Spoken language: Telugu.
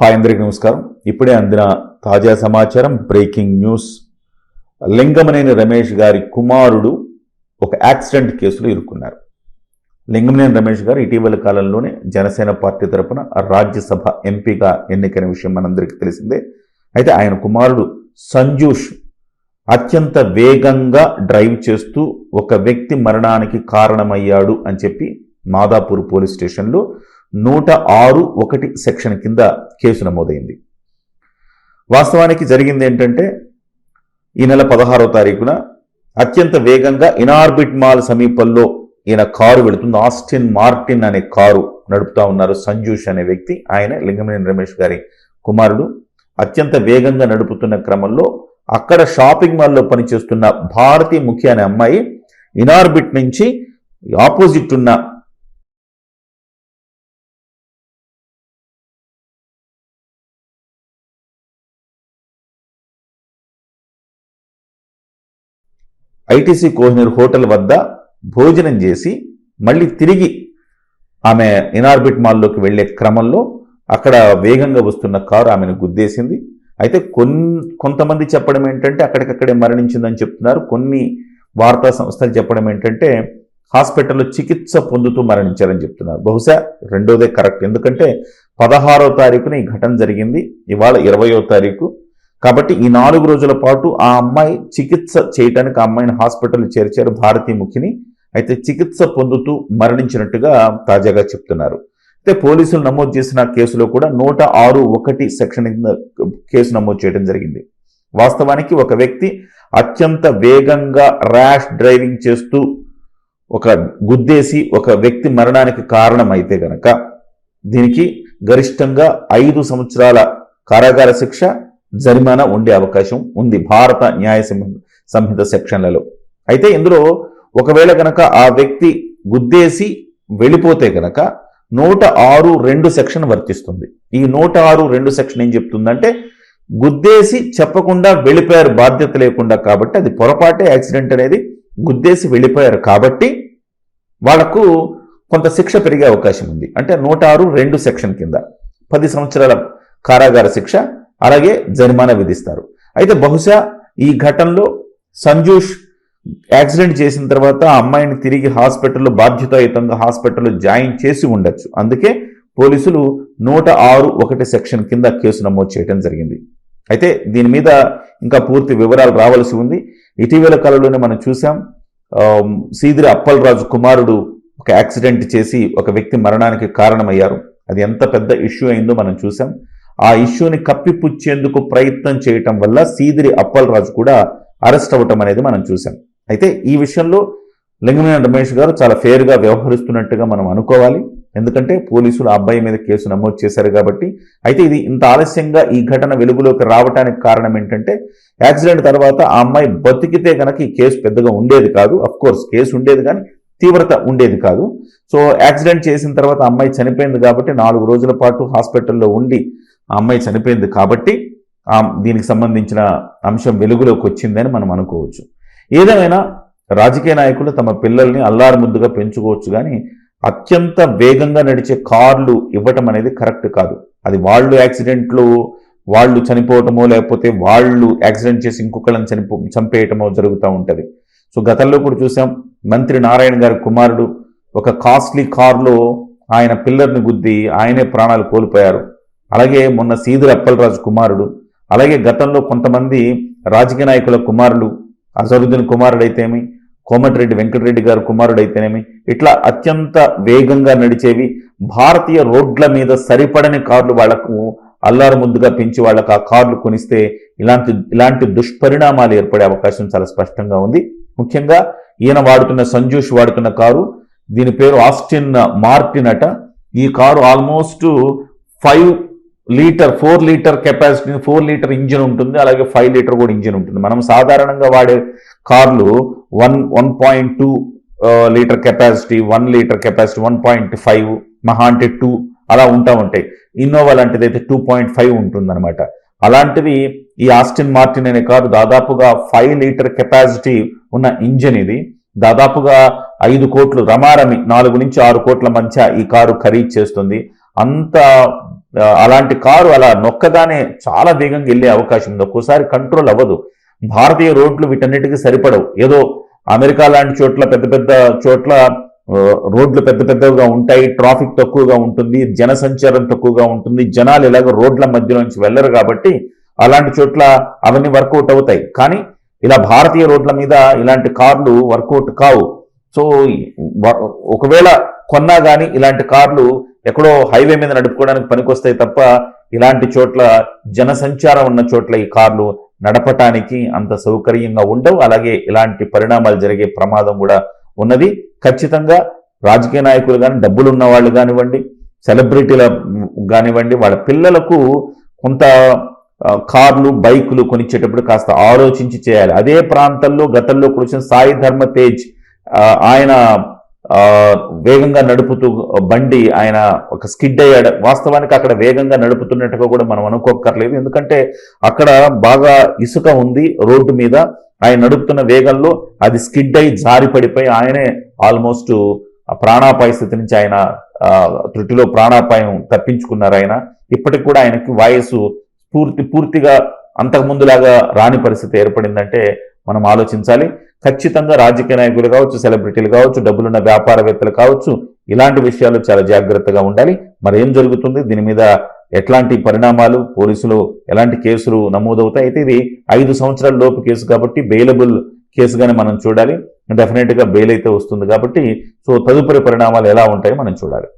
హాయ్ అందరికీ నమస్కారం. ఇప్పుడే అందిన తాజా సమాచారం, బ్రేకింగ్ న్యూస్. లింగమనేని రమేష్ గారి కుమారుడు ఒక యాక్సిడెంట్ కేసులో ఇరుక్కున్నారు. లింగమనేని రమేష్ గారు ఇటీవల కాలంలోనే జనసేన పార్టీ తరఫున రాజ్యసభ ఎంపీగా ఎన్నికైన విషయం మనందరికీ తెలిసిందే. అయితే ఆయన కుమారుడు సంజూష్ అత్యంత వేగంగా డ్రైవ్ చేస్తూ ఒక వ్యక్తి మరణానికి కారణమయ్యాడు అని చెప్పి మాదాపూర్ పోలీస్ స్టేషన్లో 106(1) సెక్షన్ కింద కేసు నమోదైంది. వాస్తవానికి జరిగింది ఏంటంటే, ఈ నెల 16వ తారీఖున అత్యంత వేగంగా ఇనార్బిట్ మాల్ సమీపంలో ఈయన కారు వెళుతుంది. ఆస్టిన్ మార్టిన్ అనే కారు నడుపుతా ఉన్నారు సంజూష్ అనే వ్యక్తి. ఆయన లింగమనేని రమేష్ గారి కుమారుడు. అత్యంత వేగంగా నడుపుతున్న క్రమంలో అక్కడ షాపింగ్ మాల్లో పనిచేస్తున్న భారతి ముఖ్య అనే అమ్మాయి ఇనార్బిట్ నుంచి ఆపోజిట్ ఉన్న ఐటీసీ కోహినూర్ హోటల్ వద్ద భోజనం చేసి మళ్ళీ తిరిగి ఆమె ఇనార్బిట్ మాల్లోకి వెళ్లే క్రమంలో అక్కడ వేగంగా వస్తున్న కారు ఆమెను గుద్దేసింది. అయితే కొంతమంది చెప్పడం ఏంటంటే అక్కడికక్కడే మరణించిందని చెప్తున్నారు. కొన్ని వార్తా సంస్థలు చెప్పడం ఏంటంటే హాస్పిటల్లో చికిత్స పొందుతూ మరణించారని చెప్తున్నారు. బహుశా రెండోదే కరెక్ట్. ఎందుకంటే 16వ తారీఖున ఈ ఘటన జరిగింది, ఇవాళ 20వ తారీఖు. కాబట్టి ఈ 4 రోజుల పాటు ఆ అమ్మాయి చికిత్స చేయడానికి ఆ అమ్మాయిని హాస్పిటల్ చేర్చారు, భారతీ ముఖిని. అయితే చికిత్స పొందుతూ మరణించినట్టుగా తాజాగా చెప్తున్నారు. అయితే పోలీసులు నమోదు చేసిన కేసులో కూడా 106(1) సెక్షన్ కింద కేసు నమోదు చేయడం జరిగింది. వాస్తవానికి ఒక వ్యక్తి అత్యంత వేగంగా ర్యాష్ డ్రైవింగ్ చేస్తూ ఒక గుద్దేసి ఒక వ్యక్తి మరణానికి కారణమైతే గనక దీనికి గరిష్టంగా 5 సంవత్సరాల కారాగార శిక్ష, జరిమానా ఉండే అవకాశం ఉంది భారత న్యాయ సంహిత సెక్షన్లలో. అయితే ఇందులో ఒకవేళ కనుక ఆ వ్యక్తి గుద్దేసి వెళ్ళిపోతే కనుక 106(2) సెక్షన్ వర్తిస్తుంది. ఈ 106(2) సెక్షన్ ఏం చెప్తుందంటే, గుద్దేసి చెప్పకుండా వెళ్ళిపోయారు బాధ్యత లేకుండా, కాబట్టి అది పొరపాటే యాక్సిడెంట్ అనేది, గుద్దేసి వెళ్ళిపోయారు కాబట్టి వాళ్లకు కొంత శిక్ష పెరిగే అవకాశం ఉంది. అంటే 106(2) సెక్షన్ కింద 10 సంవత్సరాల కారాగార శిక్ష, అలాగే జరిమానా విధిస్తారు. అయితే బహుశా ఈ ఘటనలో సంజూష్ యాక్సిడెంట్ చేసిన తర్వాత ఆ అమ్మాయిని తిరిగి హాస్పిటల్లో బాధ్యతాయుతంగా హాస్పిటల్లో జాయిన్ చేసి ఉండొచ్చు. అందుకే పోలీసులు 106(1) సెక్షన్ కింద కేసు నమోదు చేయడం జరిగింది. అయితే దీని మీద ఇంకా పూర్తి వివరాలు రావాల్సి ఉంది. ఇటీవల కాలంలోనే మనం చూసాం, సీదిరి అప్పలరాజు కుమారుడు ఒక యాక్సిడెంట్ చేసి ఒక వ్యక్తి మరణానికి కారణమయ్యారు. అది ఎంత పెద్ద ఇష్యూ అయిందో మనం చూసాం. ఆ ఇష్యూని కప్పిపుచ్చేందుకు ప్రయత్నం చేయటం వల్ల సీదిరి అప్పలరాజు కూడా అరెస్ట్ అవ్వటం అనేది మనం చూసాం. అయితే ఈ విషయంలో లింగమనేని రమేష్ గారు చాలా ఫెయిర్గా వ్యవహరిస్తున్నట్టుగా మనం అనుకోవాలి. ఎందుకంటే పోలీసులు ఆ అబ్బాయి మీద కేసు నమోదు చేశారు కాబట్టి. అయితే ఇది ఇంత ఆలస్యంగా ఈ ఘటన వెలుగులోకి రావడానికి కారణం ఏంటంటే, యాక్సిడెంట్ తర్వాత ఆ అమ్మాయి బతికితే కనుక ఈ కేసు పెద్దగా ఉండేది కాదు. అఫ్కోర్స్ కేసు ఉండేది కానీ తీవ్రత ఉండేది కాదు. సో యాక్సిడెంట్ చేసిన తర్వాత ఆ అమ్మాయి చనిపోయింది కాబట్టి 4 రోజుల పాటు హాస్పిటల్లో ఉండి ఆ అమ్మాయి చనిపోయింది కాబట్టి దీనికి సంబంధించిన అంశం వెలుగులోకి వచ్చిందని మనం అనుకోవచ్చు. ఏదేమైనా రాజకీయ నాయకులు తమ పిల్లల్ని అల్లారుముద్దుగా పెంచుకోవచ్చు, కానీ అత్యంత వేగంగా నడిచే కార్లు ఇవ్వటం అనేది కరెక్ట్ కాదు. అది వాళ్ళు యాక్సిడెంట్లు వాళ్ళు చనిపోవటమో లేకపోతే వాళ్ళు యాక్సిడెంట్ చేసి ఇంకొకళ్ళని చంపేయటమో జరుగుతూ ఉంటుంది. సో గతంలో కూడా చూసాం, మంత్రి నారాయణ గారి కుమారుడు ఒక కాస్ట్లీ కారులో ఆయన పిల్లర్ని గుద్ది ఆయనే ప్రాణాలు కోల్పోయారు. అలాగే మొన్న సీదిరి అప్పలరాజు కుమారుడు, అలాగే గతంలో కొంతమంది రాజకీయ నాయకుల కుమారులు, అజరుద్దీన్ కుమారుడైతేమి, కోమటిరెడ్డి వెంకటరెడ్డి గారు కుమారుడైతేనేమి, ఇట్లా అత్యంత వేగంగా నడిచేవి భారతీయ రోడ్ల మీద సరిపడని కార్లు వాళ్లకు అల్లారు ముద్దుగా పెంచి వాళ్ళకు ఆ కార్లు కొనిస్తే ఇలాంటి దుష్పరిణామాలు ఏర్పడే అవకాశం చాలా స్పష్టంగా ఉంది. ముఖ్యంగా ఈయన వాడుతున్న సంజూష్ వాడుతున్న కారు, దీని పేరు ఆస్టిన్ మార్టిన్ అట. ఈ car almost 4 litre capacity, 4 litre engine ఉంటుంది, అలాగే 5 లీటర్ కూడా ఇంజిన్ ఉంటుంది. మనం సాధారణంగా వాడే కార్లు 1.2 లీటర్ కెపాసిటీ, 1 లీటర్ కెపాసిటీ, 1.5, మహా అంటే 2 అలా ఉంటాయి. ఇన్నోవా లాంటిది అయితే 2.5 ఉంటుందన్నమాట. అలాంటివి ఈ ఆస్టిన్ మార్టిన్ అనే కారు దాదాపుగా 5 లీటర్ కెపాసిటీ ఉన్న ఇంజిన్. ఇది దాదాపుగా 5 కోట్లు రమారమి 4 నుంచి 6 కోట్ల మధ్య ఈ కారు ఖరీదు చేస్తుంది. అంత అలాంటి కారు అలా నొక్కగానే చాలా వేగంగా వెళ్ళే అవకాశం ఉంది, ఒక్కోసారి కంట్రోల్ అవ్వదు. భారతీయ రోడ్లు వీటన్నిటికీ సరిపడవు. ఏదో అమెరికా లాంటి చోట్ల పెద్ద పెద్ద చోట్ల రోడ్లు పెద్ద పెద్దగా ఉంటాయి, ట్రాఫిక్ తక్కువగా ఉంటుంది, జనసంచారం తక్కువగా ఉంటుంది, జనాలు ఇలాగ రోడ్ల మధ్య నుంచి వెళ్ళరు కాబట్టి అలాంటి చోట్ల అవన్నీ వర్కౌట్ అవుతాయి. కానీ ఇలా భారతీయ రోడ్ల మీద ఇలాంటి కార్లు వర్కౌట్ కావు. సో ఒకవేళ కొన్నా కానీ ఇలాంటి కార్లు ఎక్కడో హైవే మీద నడుపుకోవడానికి పనికొస్తాయి తప్ప ఇలాంటి చోట్ల జనసంచారం ఉన్న చోట్ల ఈ కార్లు నడపటానికి అంత సౌకర్యంగా ఉండవు. అలాగే ఇలాంటి పరిణామాలు జరిగే ప్రమాదం కూడా ఉన్నది. ఖచ్చితంగా రాజకీయ నాయకులు కానీ, డబ్బులు ఉన్న వాళ్ళు కానివ్వండి, సెలబ్రిటీల కానివ్వండి, వాళ్ళ పిల్లలకు కొంత కార్లు బైకులు కొనిచ్చేటప్పుడు కాస్త ఆలోచించి చేయాలి. అదే ప్రాంతంలో గతంలో కూర్చున్న సాయి ధర్మ తేజ్ ఆయన వేగంగా నడుపుతూ బండి ఆయన ఒక స్కిడ్ అయ్యాడు. వాస్తవానికి అక్కడ వేగంగా నడుపుతున్నట్టుగా కూడా మనం అనుకోక్కర్లేదు, ఎందుకంటే అక్కడ బాగా ఇసుక ఉంది రోడ్డు మీద. ఆయన నడుపుతున్న వేగంలో అది స్కిడ్ అయి జారి పడిపోయి ఆయనే ఆల్మోస్ట్ ప్రాణాపాయ స్థితి నుంచి ఆయన త్రుటిలో ప్రాణాపాయం తప్పించుకున్నారు. ఆయన ఇప్పటికి కూడా ఆయనకి వయసు పూర్తిగా అంతకుముందులాగా రాని పరిస్థితి ఏర్పడిందంటే మనం ఆలోచించాలి. ఖచ్చితంగా రాజకీయ నాయకులు కావచ్చు, సెలబ్రిటీలు కావచ్చు, డబ్బులున్న వ్యాపారవేత్తలు కావచ్చు, ఇలాంటి విషయాలు చాలా జాగ్రత్తగా ఉండాలి. మరి ఏం జరుగుతుంది, దీని మీద ఎట్లాంటి పరిణామాలు, పోలీసులు ఎలాంటి కేసులు నమోదవుతాయి? అయితే ఇది 5 సంవత్సరాల లోపు కేసు కాబట్టి బెయిలబుల్ కేసుగానే మనం చూడాలి. డెఫినెట్గా బెయిల్ అయితే వస్తుంది కాబట్టి సో తదుపరి పరిణామాలు ఎలా ఉంటాయో మనం చూడాలి.